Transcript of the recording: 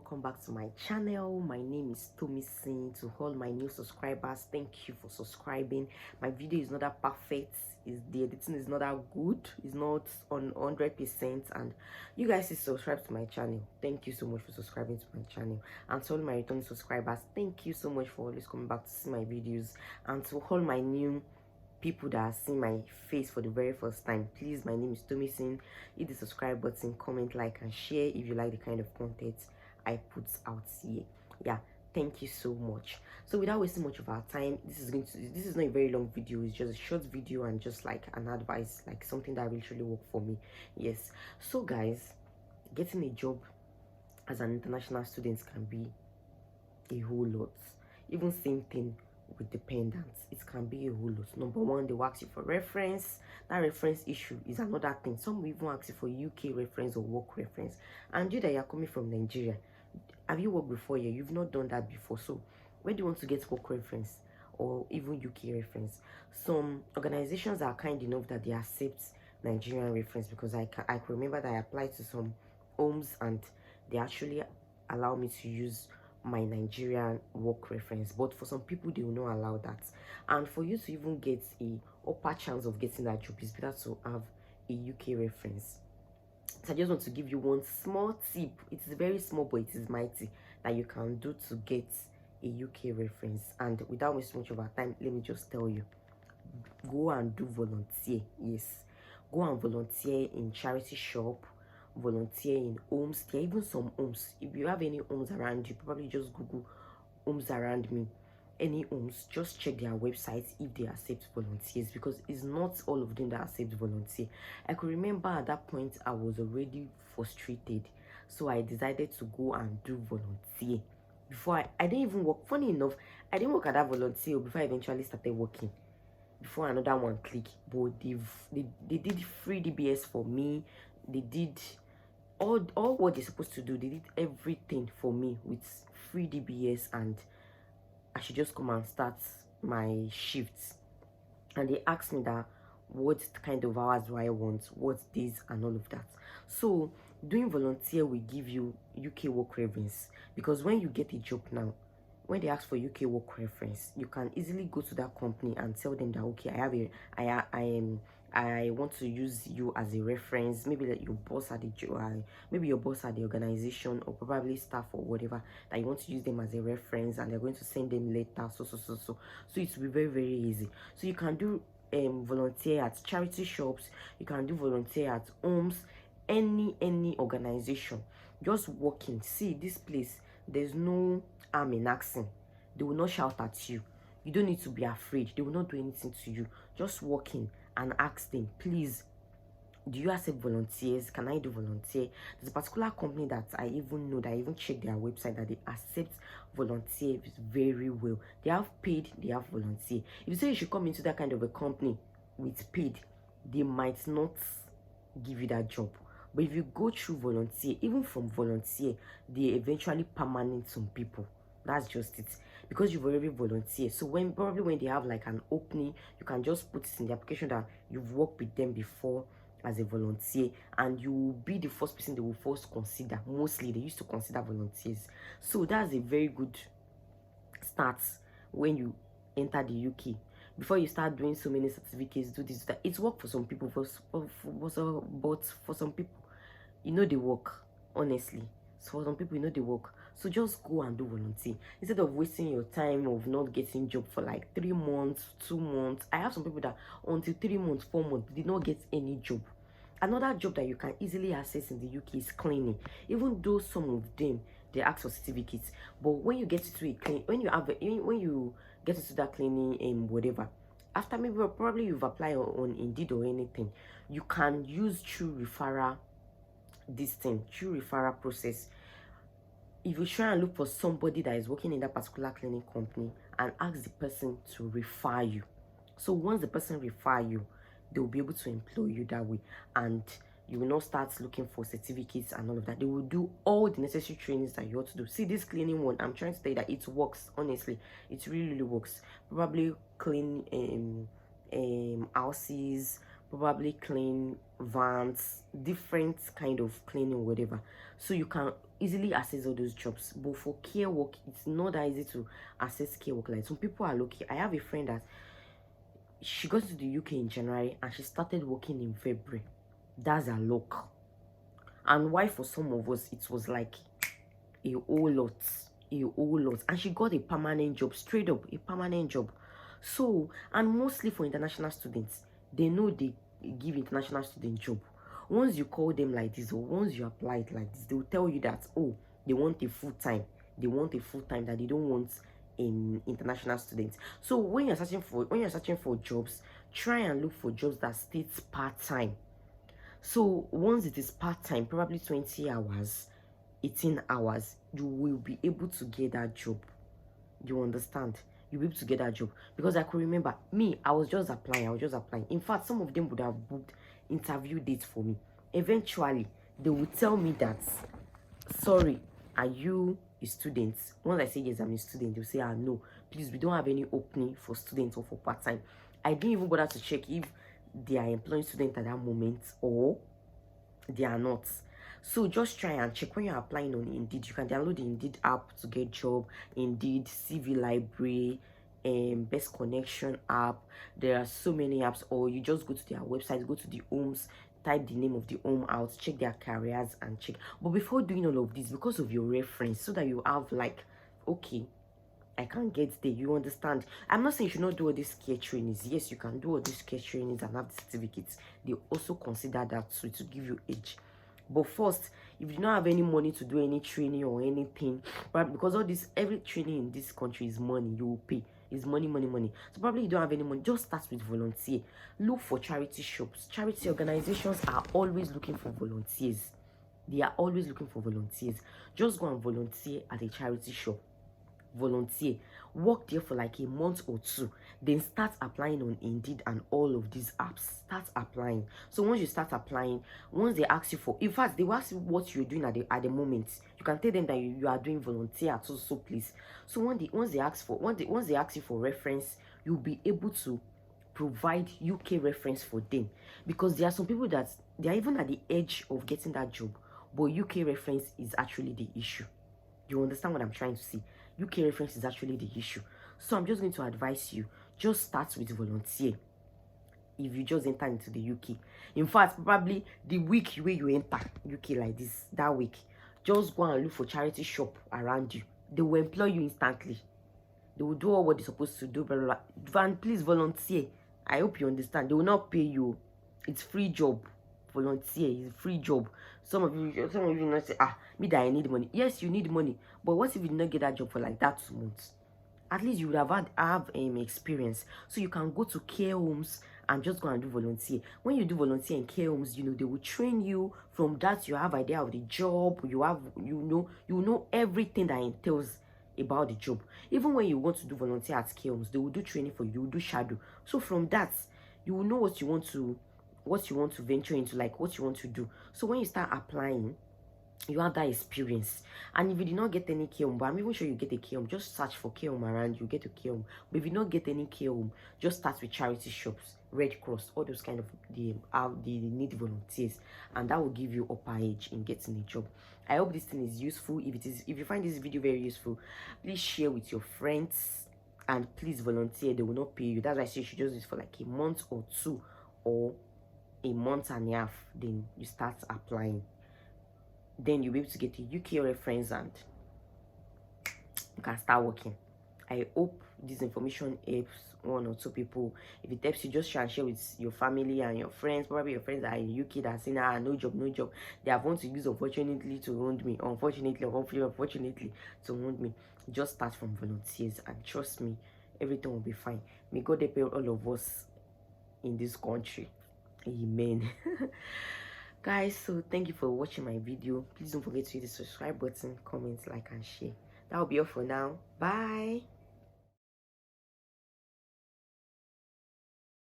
welcome back to my channel. My name is Tomisin. To all my new subscribers, thank you for subscribing. My video is not that perfect, the editing is not that good, it's not on 100%, and you guys is subscribe to my channel. Thank you so much for subscribing to my channel. And to all my returning subscribers, thank you so much for always coming back to see my videos. And to all my new people that are seeing my face for the very first time, please, my name is Tomisin. Hit the subscribe button, comment, like, and share if you like the kind of content I put out here. Yeah, thank you so much. So without wasting much of our time, this is not a very long video, it's just a short video and just like an advice, like something that will truly work for me. Yes, so guys, getting a job as an international student can be a whole lot. Even same thing with dependents, it can be a whole lot. Number one, they will ask you for reference. That reference issue is another thing. Some will even ask you for UK reference or work reference, and you that you're coming from Nigeria, have you worked before here? You've not done that before. So where do you want to get work reference or even UK reference? Some organizations are kind enough that they accept Nigerian reference, because I can remember that I applied to some homes and they actually allow me to use my Nigerian work reference. But for some people, they will not allow that. And for you to even get a upper chance of getting that job, it's better to have a UK reference. So I just want to give you one small tip. It is very small, but it is mighty, that you can do to get a UK reference. And without wasting much of our time, let me just tell you, go and do volunteer. Yes, go and volunteer in charity shop, volunteer in homes. There are even some homes. If you have any homes around you, probably just Google homes around me. Any homes, just check their websites if they accept volunteers, because it's not all of them that accept volunteer. I could remember at that point I was already frustrated, so I decided to go and do volunteer. Before I didn't even work. Funny enough, I didn't work at that volunteer before I eventually started working, before another one click. But they did free DBS for me. They did all what they're supposed to do. They did everything for me with free DBS, and I should just come and start my shifts. And they asked me that what kind of hours do I want, what days, and all of that. So doing volunteer will give you UK work reference, because when you get a job now, when they ask for UK work reference, you can easily go to that company and tell them that, okay, I want to use you as a reference. Maybe that your boss at the maybe your boss at the organization, or probably staff or whatever, that you want to use them as a reference, and they're going to send them later. So it will be very, very easy. So you can do volunteer at charity shops, you can do volunteer at homes, any organization. Just walking. See, this place, there's no harm in asking. They will not shout at you. You don't need to be afraid. They will not do anything to you. Just walk in and ask them, please, do you accept volunteers? Can I do volunteer? There's a particular company that I even know, that I even checked their website, that they accept volunteers very well. They have paid, they have volunteer. If you say you should come into that kind of a company with paid, they might not give you that job. But if you go through volunteer, even from volunteer, they eventually permanent some people. That's just it, because you've already volunteered. So when they have like an opening, you can just put it in the application that you've worked with them before as a volunteer, and you will be the first person they will first consider. Mostly they used to consider volunteers. So that's a very good start when you enter the UK. Before you start doing so many certificates, do this, that. It's work for some people, but for some people, you know, they work, honestly. So for some people, you know, they work. So just go and do volunteer, instead of wasting your time of not getting job for like 3 months, 2 months. I have some people that until 3 months, 4 months, did not get any job. Another job that you can easily access in the UK is cleaning. Even though some of them, they ask for certificates, but when you get into a clean, when you get into that cleaning and whatever, after maybe probably you've applied on Indeed or anything, you can use through referral process. If you try and look for somebody that is working in that particular cleaning company and ask the person to refer you, so once the person refer you, they will be able to employ you that way, and you will not start looking for certificates and all of that. They will do all the necessary trainings that you ought to do. See, this cleaning one, I'm trying to tell you that it works. Honestly, it really works. Probably clean houses, probably clean vans, different kind of cleaning, whatever. So you can easily access all those jobs. But for care work, it's not that easy to access care work. Like some people are lucky. I have a friend that she got to the UK in January and she started working in February. That's her luck. And why for some of us it was like a whole lot, and she got a permanent job, straight up a permanent job. So, and mostly for international students, they know they give international student job. Once you call them like this, or once you apply it like this, they will tell you that, oh, they want a full-time, that they don't want in international students. So when you're searching for jobs, try and look for jobs that states part-time. So once it is part-time, probably 20 hours, 18 hours, you will be able to get that job. You understand? You'll be able to get that job. Because I could remember, me, I was just applying. In fact, some of them would have booked interview dates for me. Eventually, they would tell me that, sorry, are you a student? Once I say yes, I'm a student, they'll say, no, please, we don't have any opening for students or for part-time. I didn't even bother to check if they are employing students at that moment or they are not. So just try and check when you're applying on Indeed. You can download the Indeed app to get job. Indeed, CV Library, Best Connection app. There are so many apps. Or you just go to their website, go to the homes, type the name of the home out, check their careers and check. But before doing all of this, because of your reference, so that you have like, okay, I can't get there. You understand? I'm not saying you should not do all these care trainings. Yes, you can do all these care trainings and have the certificates. They also consider that so to give you age. But first, if you do not have any money to do any training or anything, but because all this, every training in this country is money, you will pay. It's money, money, money. So probably you don't have any money. Just start with volunteer. Look for charity shops. Charity organizations are always looking for volunteers. They are always looking for volunteers. Just go and volunteer at a charity shop. Volunteer, work there for like a month or two, then start applying on Indeed and all of these apps. Start applying. So once you start applying, once they ask you for, in fact, they will ask you what you're doing at the moment. You can tell them that you are doing volunteer at so place. So once they ask you for reference, you'll be able to provide UK reference for them, because there are some people that they are even at the edge of getting that job, but UK reference is actually the issue. You understand what I'm trying to say? UK reference is actually the issue. So I'm just going to advise you, just start with volunteer if you just enter into the UK. In fact, probably the week where you enter UK like this, that week, just go and look for charity shop around you. They will employ you instantly. They will do all what they're supposed to do. And please volunteer. I hope you understand. They will not pay you. It's free job. Volunteer is a free job. Some of you not say, me that I need money. Yes, you need money, but what if you did not get that job for like that 2 months? At least you would have experience, so you can go to care homes and just go and do volunteer. When you do volunteer in care homes, they will train you. From that, you have idea of the job. You know everything that entails about the job. Even when you want to do volunteer at care homes, they will do training for you. You will do shadow. So from that, you will know what you want to venture into, like what you want to do. So when you start applying, you have that experience. And if you did not get any care home, but I'm even sure you get a care home, just search for care home around you, get a care home. But if you don't get any care home, just start with charity shops, Red Cross, all those kind of, they need volunteers, and that will give you upper edge in getting a job. I hope this thing is useful. If you find this video very useful, please share with your friends, and please volunteer. They will not pay you. That's why I say you should just do it for like a month or two, or a month and a half. Then you start applying. Then you'll be able to get a UK reference and you can start working. I hope this information helps 1 or 2 people. If it helps you, just try and share with your family and your friends. Probably your friends that are in the UK that are saying, no job. They have want to use unfortunately to wound me. Unfortunately to wound me. Just start from volunteers, and trust me, everything will be fine. May God help all of us in this country. Amen. Guys, so thank you for watching my video. Please don't forget to hit the subscribe button, comment, like, and share. That will be all for now. Bye.